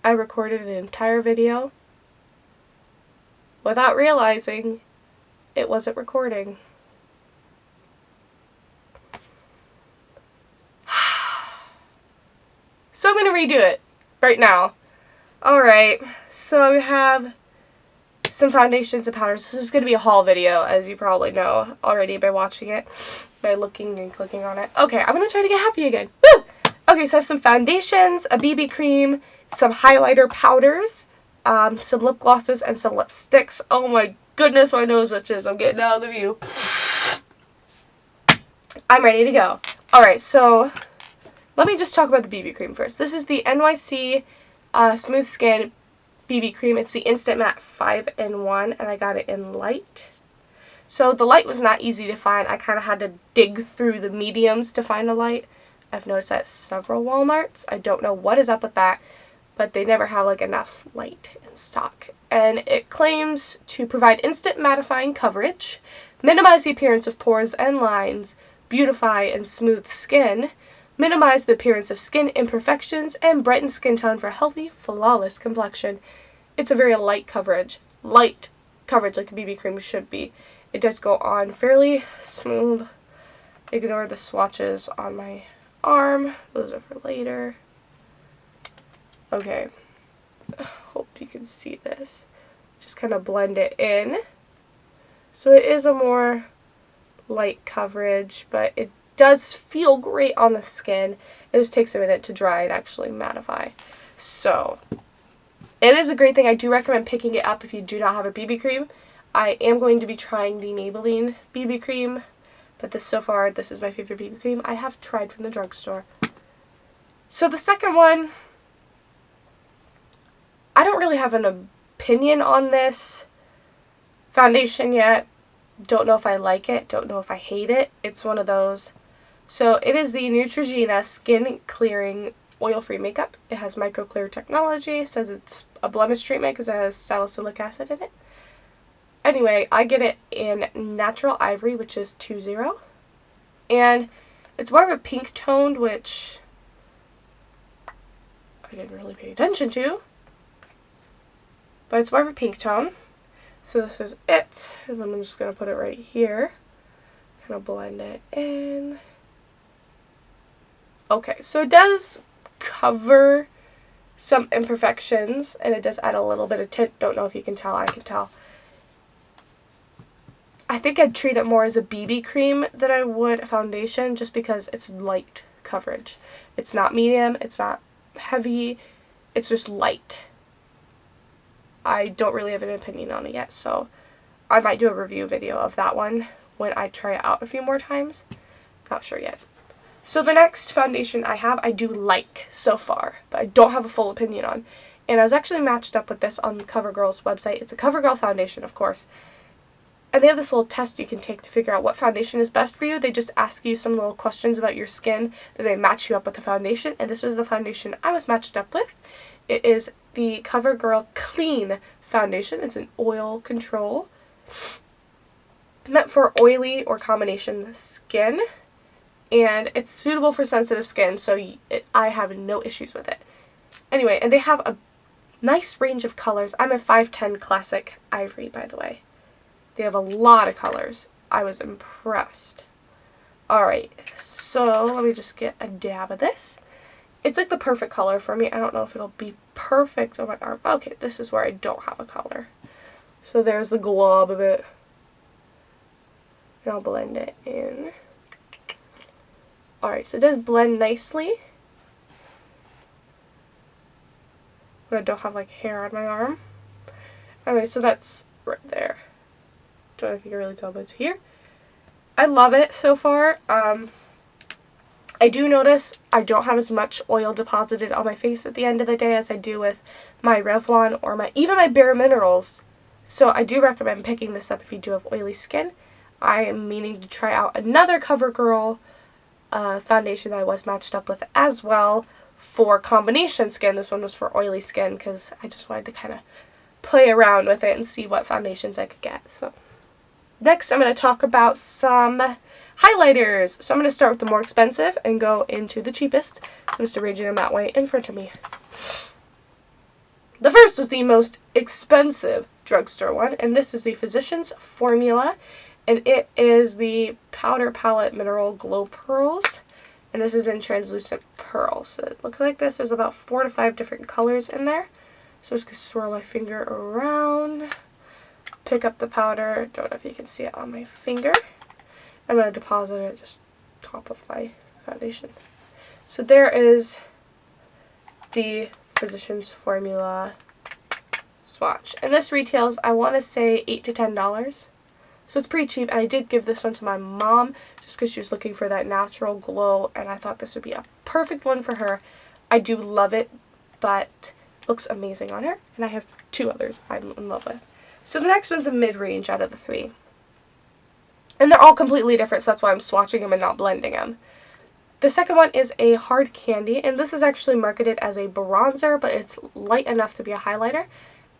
I recorded an entire video without realizing it wasn't recording. So I'm going to redo it right now. Alright, so we have some foundations and powders. This is going to be a haul video, as you probably know already by watching it, by looking and clicking on it. Okay, I'm going to try to get happy again. Woo! Okay, so I have some foundations, a BB cream, some highlighter powders, some lip glosses, and some lipsticks. Oh my goodness, my nose itches. I'm getting out of the view. I'm ready to go. Alright, so let me just talk about the BB cream first. This is the NYC Smooth Skin BB cream. It's the Instant Matte 5-in-1, and I got it in light. So the light was not easy to find. I kind of had to dig through the mediums to find the light. I've noticed that at several Walmarts. I don't know what is up with that, but they never have like enough light in stock. And it claims to provide instant mattifying coverage, minimize the appearance of pores and lines, beautify and smooth skin, minimize the appearance of skin imperfections, and brighten skin tone for a healthy, flawless complexion. It's a very light coverage like a BB cream should be. It does go on fairly smooth. Ignore the swatches on my arm. Those are for later. Okay. Hope you can see this. Just kind of blend it in. So it is a more light coverage, but it does feel great on the skin. It just takes a minute to dry and actually mattify. So it is a great thing. I do recommend picking it up if you do not have a BB cream. I am going to be trying the Maybelline BB cream, but so far, this is my favorite BB cream I have tried from the drugstore. So the second one, I don't really have an opinion on this foundation yet. Don't know if I like it. Don't know if I hate it. It's one of those. So it is the Neutrogena Skin Clearing Oil-Free Makeup. It has micro clear technology. It says it's a blemish treatment because it has salicylic acid in it. Anyway, I get it in Natural Ivory, which is 2.0. And it's more of a pink toned, which I didn't really pay attention to. But it's more of a pink tone. So this is it. And then I'm just going to put it right here. Kind of blend it in. Okay, so it does cover some imperfections, and it does add a little bit of tint. Don't know if you can tell. I can tell. I think I'd treat it more as a BB cream than I would a foundation, just because it's light coverage. It's not medium, it's not heavy, it's just light. I don't really have an opinion on it yet, so I might do a review video of that one when I try it out a few more times. Not sure yet. So the next foundation I do like so far, but I don't have a full opinion on. And I was actually matched up with this on CoverGirl's website. It's a CoverGirl foundation, of course. And they have this little test you can take to figure out what foundation is best for you. They just ask you some little questions about your skin, then they match you up with the foundation, and this was the foundation I was matched up with. It is the CoverGirl Clean Foundation. It's an oil control, meant for oily or combination skin, and it's suitable for sensitive skin, so I have no issues with it. Anyway, and they have a nice range of colors. I'm a 510 Classic Ivory, by the way. They have a lot of colors. I was impressed. Alright, so let me just get a dab of this. It's like the perfect color for me. I don't know if it'll be perfect on my arm. Okay, this is where I don't have a color. So there's the glob of it. And I'll blend it in. Alright, so it does blend nicely. But I don't have like hair on my arm. Anyway, so that's right there. Don't know if you can really tell, but it's here. I love it so far. I do notice I don't have as much oil deposited on my face at the end of the day as I do with my Revlon or even my Bare Minerals. So I do recommend picking this up if you do have oily skin. I am meaning to try out another CoverGirl foundation that I was matched up with as well for combination skin. This one was for oily skin because I just wanted to kind of play around with it and see what foundations I could get. So next I'm going to talk about some highlighters. So I'm going to start with the more expensive and go into the cheapest. I'm just arranging them that way in front of me. The first is the most expensive drugstore one, and this is the Physicians Formula, and it is the Powder Palette Mineral Glow Pearls, and this is in translucent pearl. So it looks like this. There's about 4 to 5 different colors in there. So I'm just going to swirl my finger around, pick up the powder. Don't know if you can see it on my finger. I'm going to deposit it just top of my foundation. So there is the Physicians Formula swatch. And this retails, I want to say, $8 to $10. So it's pretty cheap. And I did give this one to my mom just because she was looking for that natural glow. And I thought this would be a perfect one for her. I do love it, but looks amazing on her. And I have 2 others I'm in love with. So the next one's a mid-range out of the 3. And they're all completely different, so that's why I'm swatching them and not blending them. The second one is a hard candy, and this is actually marketed as a bronzer, but it's light enough to be a highlighter.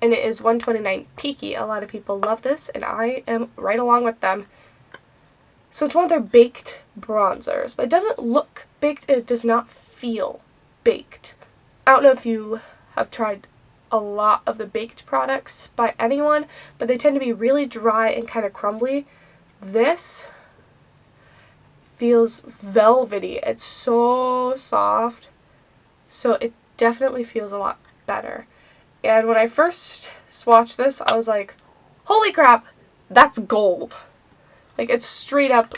And it is 129 Tiki. A lot of people love this, and I am right along with them. So it's one of their baked bronzers, but it doesn't look baked. It does not feel baked. I don't know if you have tried a lot of the baked products by anyone, but they tend to be really dry and kind of crumbly. This feels velvety. It's so soft. So it definitely feels a lot better. And when I first swatched this, I was like, holy crap, that's gold. Like, it's straight up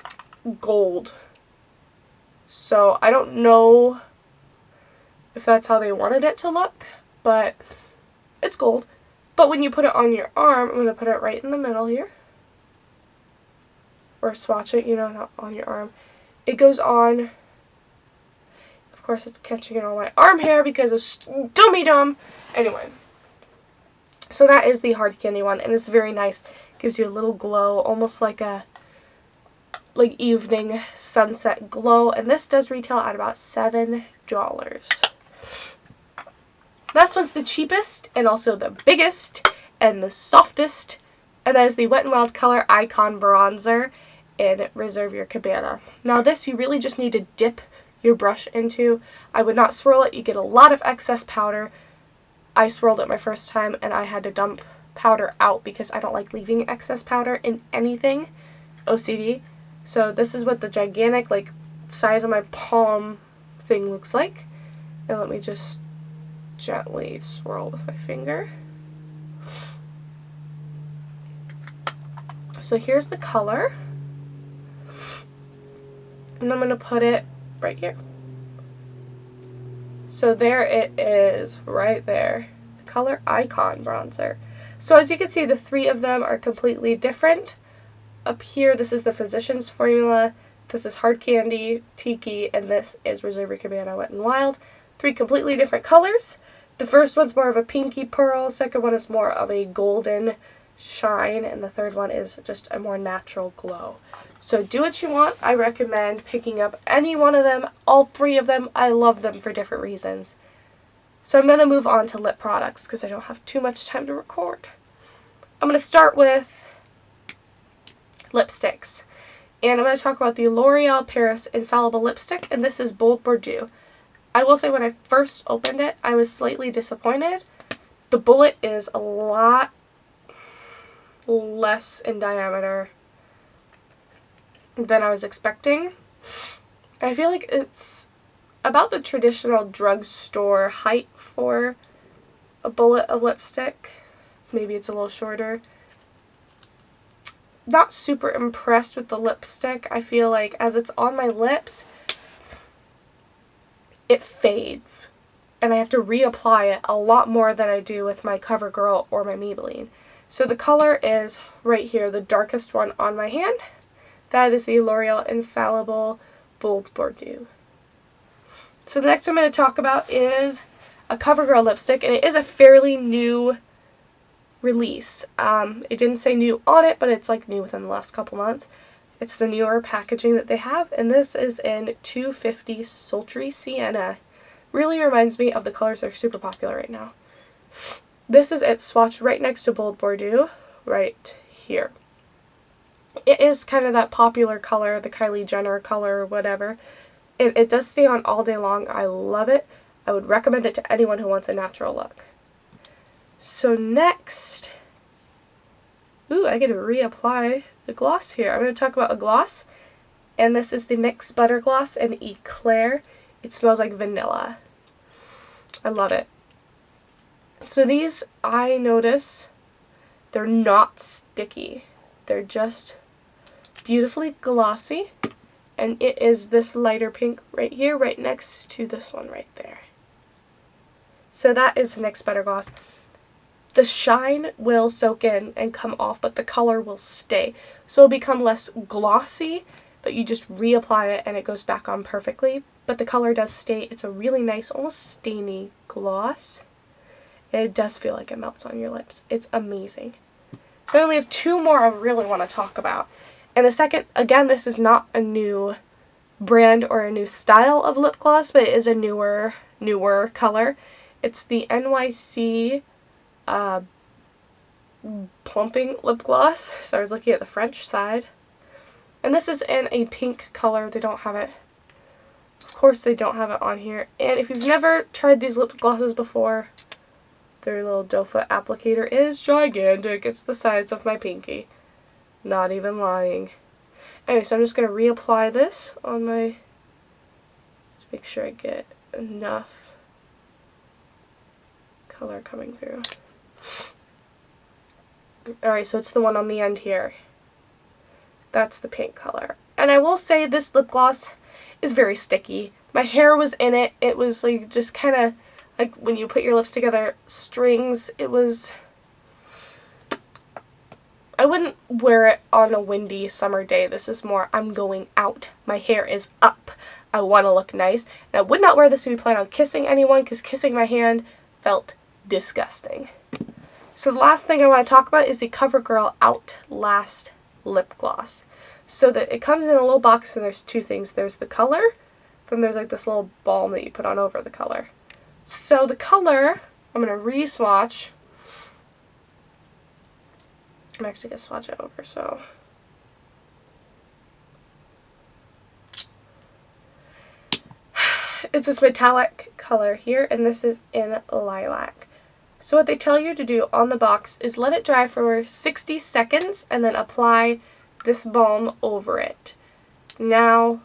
gold. So I don't know if that's how they wanted it to look, but it's gold. But when you put it on your arm, I'm going to put it right in the middle here. Or swatch it, you know, not on your arm. It goes on. Of course, it's catching it on my arm hair because of dummy-dumb. Anyway. So that is the hard candy one, and it's very nice. Gives you a little glow, almost like a evening sunset glow. And this does retail at about $7. This one's the cheapest and also the biggest and the softest. And that is the Wet n Wild Color Icon Bronzer in Reserve Your Cabana. Now this you really just need to dip your brush into. I would not swirl it. You get a lot of excess powder. I swirled it my first time and I had to dump powder out because I don't like leaving excess powder in anything. OCD. So this is what the gigantic, like, size of my palm thing looks like. And let me just gently swirl with my finger. So here's the color. And I'm going to put it right here. So there it is, right there. The Color Icon Bronzer. So as you can see, the 3 of them are completely different. Up here, this is the Physicians Formula. This is Hard Candy, Tiki, and this is Reserve Your Cabana Wet n Wild. 3 completely different colors. The first one's more of a pinky pearl. Second one is more of a golden shine, and the third one is just a more natural glow. So do what you want. I recommend picking up any one of them. All 3 of them. I love them for different reasons. So I'm going to move on to lip products because I don't have too much time to record. I'm going to start with lipsticks. And I'm going to talk about the L'Oreal Paris Infallible Lipstick, and this is Bold Bordeaux. I will say when I first opened it, I was slightly disappointed. The bullet is a lot less in diameter than I was expecting. I feel like it's about the traditional drugstore height for a bullet of lipstick. Maybe it's a little shorter. Not super impressed with the lipstick. I feel like as it's on my lips, it fades. And I have to reapply it a lot more than I do with my CoverGirl or my Maybelline. So the color is right here, the darkest one on my hand. That is the L'Oreal Infallible Bold Bordeaux. So the next one I'm going to talk about is a CoverGirl lipstick, and it is a fairly new release. It didn't say new on it, but it's like new within the last couple months. It's the newer packaging that they have, and this is in 250 Sultry Sienna. Really reminds me of the colors that are super popular right now. This is it swatched right next to Bold Bordeaux, right here. It is kind of that popular color, the Kylie Jenner color or whatever. It does stay on all day long. I love it. I would recommend it to anyone who wants a natural look. So next, ooh, I get to reapply the gloss here. I'm going to talk about a gloss, and this is the NYX Butter Gloss in Eclair. It smells like vanilla. I love it. So these, I notice, they're not sticky. They're just beautifully glossy, and it is this lighter pink right here, right next to this one right there. So that is the NYX Butter Gloss. The shine will soak in and come off, but the color will stay. So it'll become less glossy, but you just reapply it and it goes back on perfectly. But the color does stay. It's a really nice, almost stainy gloss. It does feel like it melts on your lips. It's amazing. I only have two more I really want to talk about. And the second, again, this is not a new brand or a new style of lip gloss, but it is a newer color. It's the NYC Plumping Lip Gloss. So I was looking at the French side. And this is in a pink color. They don't have it. Of course they don't have it on here. And if you've never tried these lip glosses before, their little doe foot applicator is gigantic. It's the size of my pinky. Not even lying. Anyway, so I'm just going to reapply this on my... Just make sure I get enough color coming through. Alright, so it's the one on the end here. That's the pink color. And I will say this lip gloss is very sticky. My hair was in it. It was like just kind of like when you put your lips together, strings. It was... I wouldn't wear it on a windy summer day. This is more, I'm going out. My hair is up. I want to look nice. And I would not wear this if you plan on kissing anyone, because kissing my hand felt disgusting. So the last thing I want to talk about is the CoverGirl Outlast Lip Gloss. So that it comes in a little box, and there's two things. There's the color, then there's like this little balm that you put on over the color. So the color, I'm going to re-swatch. I'm actually going to swatch it over, so. It's this metallic color here, and this is in lilac. So what they tell you to do on the box is let it dry for 60 seconds and then apply this balm over it. Now,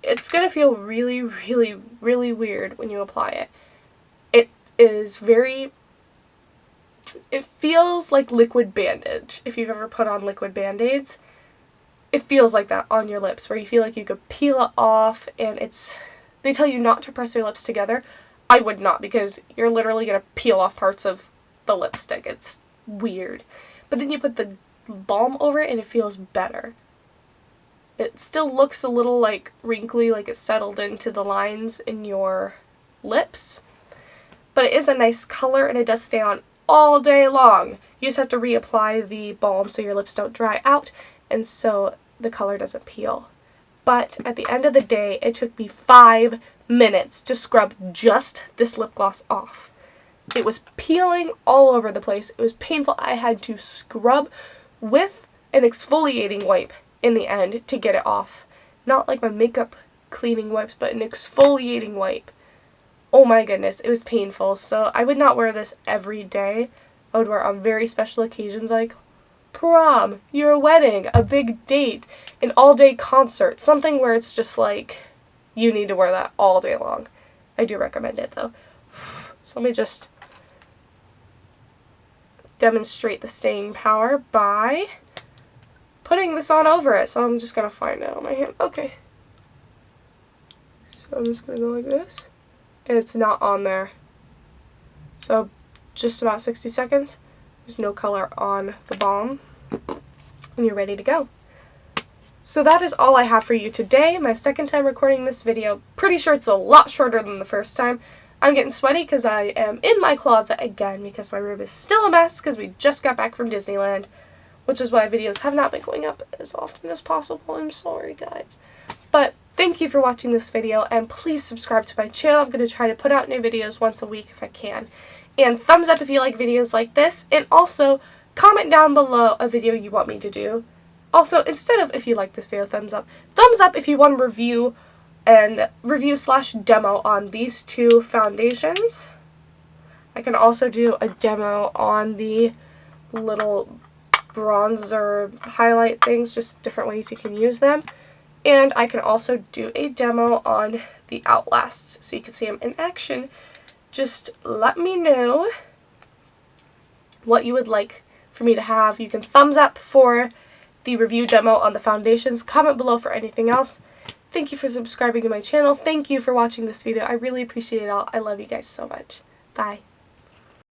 it's going to feel really, really, really weird when you apply it. It is very... It feels like liquid bandage. If you've ever put on liquid band-aids, it feels like that on your lips, where you feel like you could peel it off, and it's... They tell you not to press your lips together. I would not, because you're literally going to peel off parts of the lipstick. It's weird. But then you put the balm over it, and it feels better. It still looks a little like wrinkly, like it's settled into the lines in your lips. But it is a nice color, and it does stay on all day long. You just have to reapply the balm so your lips don't dry out and so the color doesn't peel. But at the end of the day, it took me 5 minutes to scrub just this lip gloss off. It was peeling all over the place. It was painful. I had to scrub with an exfoliating wipe in the end to get it off. Not like my makeup cleaning wipes, but an exfoliating wipe. Oh my goodness, it was painful. So I would not wear this every day. I would wear it on very special occasions like prom, your wedding, a big date, an all-day concert. Something where it's just like, you need to wear that all day long. I do recommend it though. So let me just demonstrate the staying power by putting this on over it. So I'm just going to find it on my hand. Okay. So I'm just going to go like this. And it's not on there. So just about 60 seconds. There's no color on the balm. And you're ready to go. So that is all I have for you today. My second time recording this video. Pretty sure it's a lot shorter than the first time. I'm getting sweaty because I am in my closet again because my room is still a mess because we just got back from Disneyland. Which is why videos have not been going up as often as possible. I'm sorry, guys. But thank you for watching this video, and please subscribe to my channel. I'm going to try to put out new videos once a week if I can. And thumbs up if you like videos like this, and also comment down below a video you want me to do. Also, instead of if you like this video, thumbs up if you want to review and review/demo on these two foundations. I can also do a demo on the little bronzer highlight things, just different ways you can use them. And I can also do a demo on the Outlast so you can see them in action. Just let me know what you would like for me to have. You can thumbs up for the review demo on the foundations. Comment below for anything else. Thank you for subscribing to my channel. Thank you for watching this video. I really appreciate it all. I love you guys so much. Bye.